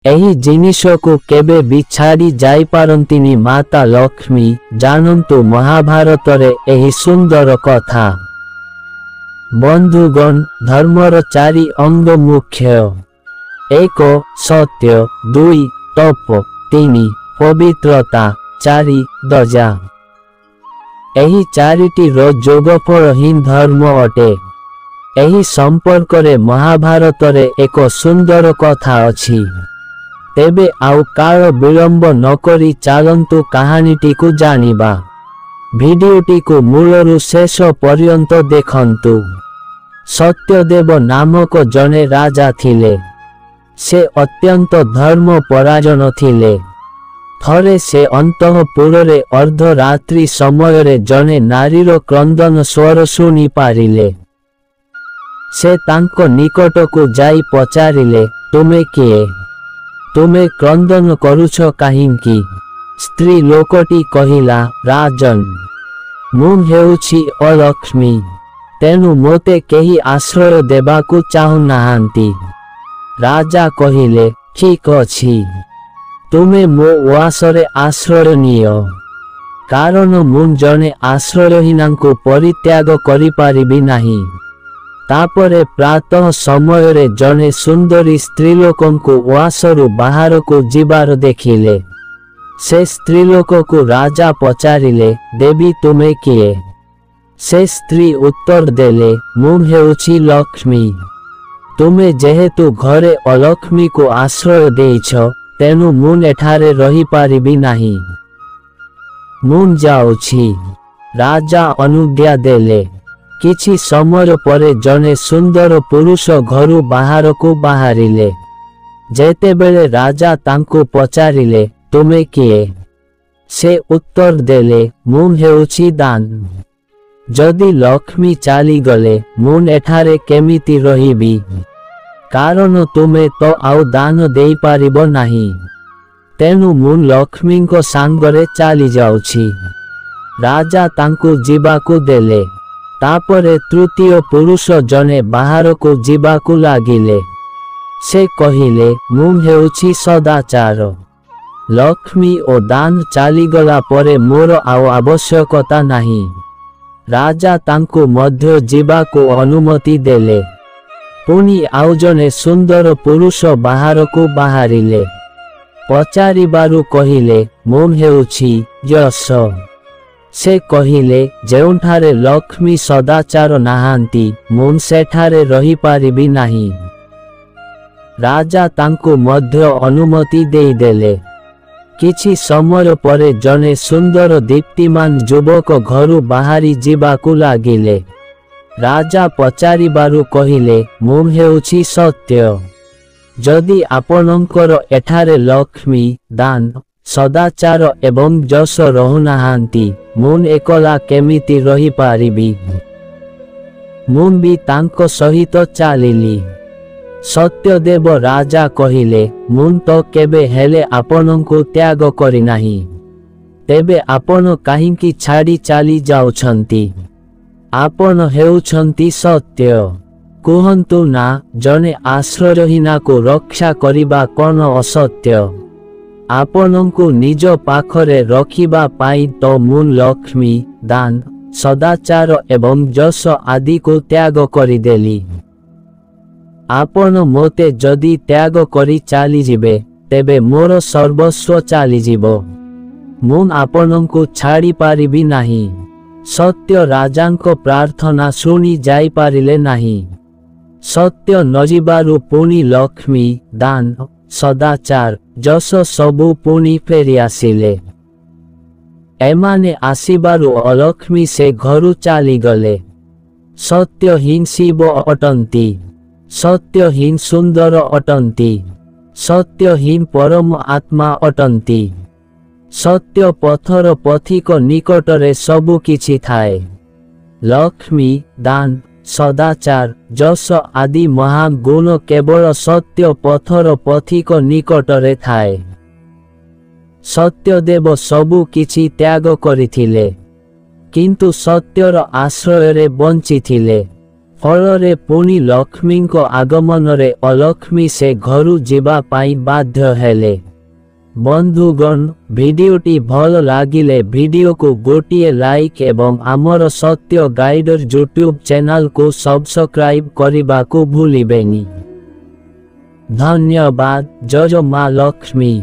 ଏହି ଜିନିଷକୁ କେବେ ବି ଛାଡ଼ି ଯାଇପାରନ୍ତିନି ମାତା ଲକ୍ଷ୍ମୀ। ଜାଣନ୍ତୁ ମହାଭାରତରେ ଏହି ସୁନ୍ଦର କଥା। ବନ୍ଧୁଗଣ, ଧର୍ମର 4 ଅଙ୍ଗ ମୁଖ୍ୟ। 1 ସତ୍ୟ, 2 ତପ, 3 ପବିତ୍ରତା, 4 ଦୟା। ଏହି 4ଟିର ଯୋଗଫଳ ହିଁ ଧର୍ମ ଅଟେ। ଏହି ସମ୍ପର୍କରେ ମହାଭାରତରେ ଏକ ସୁନ୍ଦର କଥା ଅଛି। ତେବେ ଆଉ କାଳ ବିଳମ୍ବ ନକରି ଚାଲନ୍ତୁ କାହାଣୀଟିକୁ ଜାଣିବା। ଭିଡିଓଟିକୁ ମୂଳରୁ ଶେଷ ପର୍ଯ୍ୟନ୍ତ ଦେଖନ୍ତୁ। ସତ୍ୟଦେବ ନାମକ ଜଣେ ରାଜା ଥିଲେ। ସେ ଅତ୍ୟନ୍ତ ଧର୍ମପରାୟଣ ଥିଲେ। ଥରେ ସେ ଅନ୍ତଃପୁରରେ ଅର୍ଦ୍ଧରାତ୍ରି ସମୟରେ ଜଣେ ନାରୀର କ୍ରନ୍ଦନ ସ୍ୱର ଶୁଣି ପାରିଲେ। ସେ ତାଙ୍କ ନିକଟକୁ ଯାଇ ପଚାରିଲେ, ତୁମେ କିଏ? ତୁମେ କ୍ରନ୍ଦନ କରୁଛ କାହିଁକି? ସ୍ତ୍ରୀ ଲୋକଟି କହିଲା, ରାଜନ୍, ମୁଁ ହେଉଛି ଅଲକ୍ଷ୍ମୀ। ତେଣୁ ମୋତେ କେହି ଆଶ୍ରୟ ଦେବାକୁ ଚାହୁଁନାହାନ୍ତି। ରାଜା କହିଲେ, ଠିକ୍ ଅଛି, ତୁମେ ମୋ ଉଆସରେ ଆଶ୍ରୟ ନିଅ। କାରଣ ମୁଁ ଜଣେ ଆଶ୍ରୟହୀନାଙ୍କୁ ପରିତ୍ୟାଗ କରିପାରିବି ନାହିଁ। ତାପରେ ପ୍ରାତଃ ସମୟରେ ଜଣେ ସୁନ୍ଦରୀ ସ୍ତ୍ରୀଲୋକଙ୍କୁ ଉଆସରୁ ବାହାରକୁ ଯିବାର ଦେଖିଲେ। ସେ ସ୍ତ୍ରୀଲୋକକୁ ରାଜା ପଚାରିଲେ, ଦେବୀ ତୁମେ କିଏ? ସେ ସ୍ତ୍ରୀ ଉତ୍ତର ଦେଲେ, ମୁଁ ହେଉଛି ଲକ୍ଷ୍ମୀ। ତୁମେ ଯେହେତୁ ଘରେ ଅଲକ୍ଷ୍ମୀକୁ ଆଶ୍ରୟ ଦେଇଛ, ତେଣୁ ମୁଁ ଏଠାରେ ରହିପାରିବି ନାହିଁ। ମୁଁ ଯାଉଛି। ରାଜା ଅନୁଜ୍ଞା ଦେଲେ। କିଛି ସମୟ ପରେ ଜଣେ ସୁନ୍ଦର ପୁରୁଷ ଘରୁ ବାହାରକୁ ବାହାରିଲେ। ଯେତେବେଳେ ରାଜା ତାଙ୍କୁ ପଚାରିଲେ, ତୁମେ କିଏ? ସେ ଉତ୍ତର ଦେଲେ, ମୁଁ ହେଉଛି ଦାନ। ଯଦି ଲକ୍ଷ୍ମୀ ଚାଲିଗଲେ ମୁଁ ଏଠାରେ କେମିତି ରହିବି? କାରଣ ତୁମେ ତ ଆଉ ଦାନ ଦେଇପାରିବ ନାହିଁ। ତେଣୁ ମୁଁ ଲକ୍ଷ୍ମୀଙ୍କ ସାଙ୍ଗରେ ଚାଲିଯାଉଛି। ରାଜା ତାଙ୍କୁ ଯିବାକୁ ଦେଲେ। ତାପରେ ତୃତୀୟ ପୁରୁଷ ଜଣେ ବାହାରକୁ ଯିବାକୁ ଲାଗିଲେ। ସେ କହିଲେ, ମୁଁ ହେଉଛି ସଦାଚାର। ଲକ୍ଷ୍ମୀ ଓ ଦାନ ଚାଲିଗଲା ପରେ ମୋର ଆଉ ଆବଶ୍ୟକତା ନାହିଁ। ରାଜା ତାଙ୍କୁ ମଧ୍ୟ ଯିବାକୁ ଅନୁମତି ଦେଲେ। ପୁଣି ଆଉ ଜଣେ ସୁନ୍ଦର ପୁରୁଷ ବାହାରକୁ ବାହାରିଲେ। ପଚାରିବାରୁ କହିଲେ, ମୁଁ ହେଉଛି ଯଶ। ସେ କହିଲେ, ଯେଉଁଠାରେ ଲକ୍ଷ୍ମୀ ସଦାଚାର ନାହାନ୍ତି, ମୁଁ ସେଠାରେ ରହିପାରିବି ନାହିଁ। ରାଜା ତାଙ୍କୁ ମଧ୍ୟ ଅନୁମତି ଦେଇଦେଲେ। କିଛି ସମୟ ପରେ ଜଣେ ସୁନ୍ଦର ଦୀପ୍ତିମାନ ଯୁବକ ଘରୁ ବାହାରି ଯିବାକୁ ଲାଗିଲେ। ରାଜା ପଚାରିବାରୁ କହିଲେ, ମୁଁ ହେଉଛି ସତ୍ୟ। ଯଦି ଆପଣଙ୍କର ଏଠାରେ ଲକ୍ଷ୍ମୀ, ଦାନ, ସଦାଚାର ଏବଂ ଯଶ ରହୁନାହାନ୍ତି, ମୁଁ ଏକଲା କେମିତି ରହିପାରିବି? ମୁଁ ବି ତାଙ୍କ ସହିତ ଚାଲିଲି। ସତ୍ୟଦେବ ରାଜା କହିଲେ, ମୁଁ ତ କେବେ ହେଲେ ଆପଣଙ୍କୁ ତ୍ୟାଗ କରିନାହିଁ। ତେବେ ଆପଣ କାହିଁକି ଛାଡ଼ି ଚାଲି ଯାଉଛନ୍ତି? ଆପଣ ହେଉଛନ୍ତି ସତ୍ୟ। କୁହନ୍ତୁ ନା, ଜଣେ ଆଶ୍ରୟହୀନାକୁ ରକ୍ଷା କରିବା କ'ଣ ଅସତ୍ୟ? ଆପଣଙ୍କୁ ନିଜ ପାଖରେ ରଖିବା ପାଇଁ ତ ମୁଁ ଲକ୍ଷ୍ମୀ, ଦାନ, ସଦାଚାର ଏବଂ ଯଶ ଆଦିକୁ ତ୍ୟାଗ କରିଦେଲି। ଆପଣ ମୋତେ ଯଦି ତ୍ୟାଗ କରି ଚାଲିଯିବେ, ତେବେ ମୋର ସର୍ବସ୍ୱ ଚାଲିଯିବ। ମୁଁ ଆପଣଙ୍କୁ ଛାଡ଼ିପାରିବି ନାହିଁ। ସତ୍ୟ ରାଜାଙ୍କ ପ୍ରାର୍ଥନା ଶୁଣି ଯାଇପାରିଲେ ନାହିଁ। ସତ୍ୟ ନଯିବାରୁ ପୁଣି ଲକ୍ଷ୍ମୀ, ଦାନ, ସଦାଚାର, ଯଶ ସବୁ ପୁଣି ଫେରିଆସିଲେ। ଏମାନେ ଆସିବାରୁ ଅଲକ୍ଷ୍ମୀ ସେ ଘରୁ ଚାଲିଗଲେ। ସତ୍ୟ ହିଁ ଶିବ ଅଟନ୍ତି। ସତ୍ୟ ହିଁ ସୁନ୍ଦର ଅଟନ୍ତି। ସତ୍ୟ ହିଁ ପରମ ଆତ୍ମା ଅଟନ୍ତି। ସତ୍ୟ ପଥର ପଥିକ ନିକଟରେ ସବୁ କିଛି ଥାଏ। ଲକ୍ଷ୍ମୀ, ଦାନ, ସଦାଚାର, ଯଶ ଆଦି ମହାନ ଗୁଣ କେବଳ ସତ୍ୟ ପଥର ପଥିକ ନିକଟରେ ଥାଏ। ସତ୍ୟଦେବ ସବୁ କିଛି ତ୍ୟାଗ କରିଥିଲେ, କିନ୍ତୁ ସତ୍ୟର ଆଶ୍ରୟରେ ବଞ୍ଚିଥିଲେ। ଫଳରେ ପୁଣି ଲକ୍ଷ୍ମୀଙ୍କ ଆଗମନରେ ଅଲକ୍ଷ୍ମୀ ସେ ଘରୁ ଯିବା ପାଇଁ ବାଧ୍ୟ ହେଲେ। ବନ୍ଧୁଗଣ, ଭିଡିଓଟି ଭଲ ଲାଗିଲେ ଭିଡିଓକୁ ଗୋଟିଏ ଲାଇକ୍ ଏବଂ ଆମର ସତ୍ୟ ଗାଇଡର ୟୁଟ୍ୟୁବ୍ ଚ୍ୟାନେଲକୁ ସବସ୍କ୍ରାଇବ୍ କରିବାକୁ ଭୁଲିବେନି। ଧନ୍ୟବାଦ। ଜୟ ମା ଲକ୍ଷ୍ମୀ।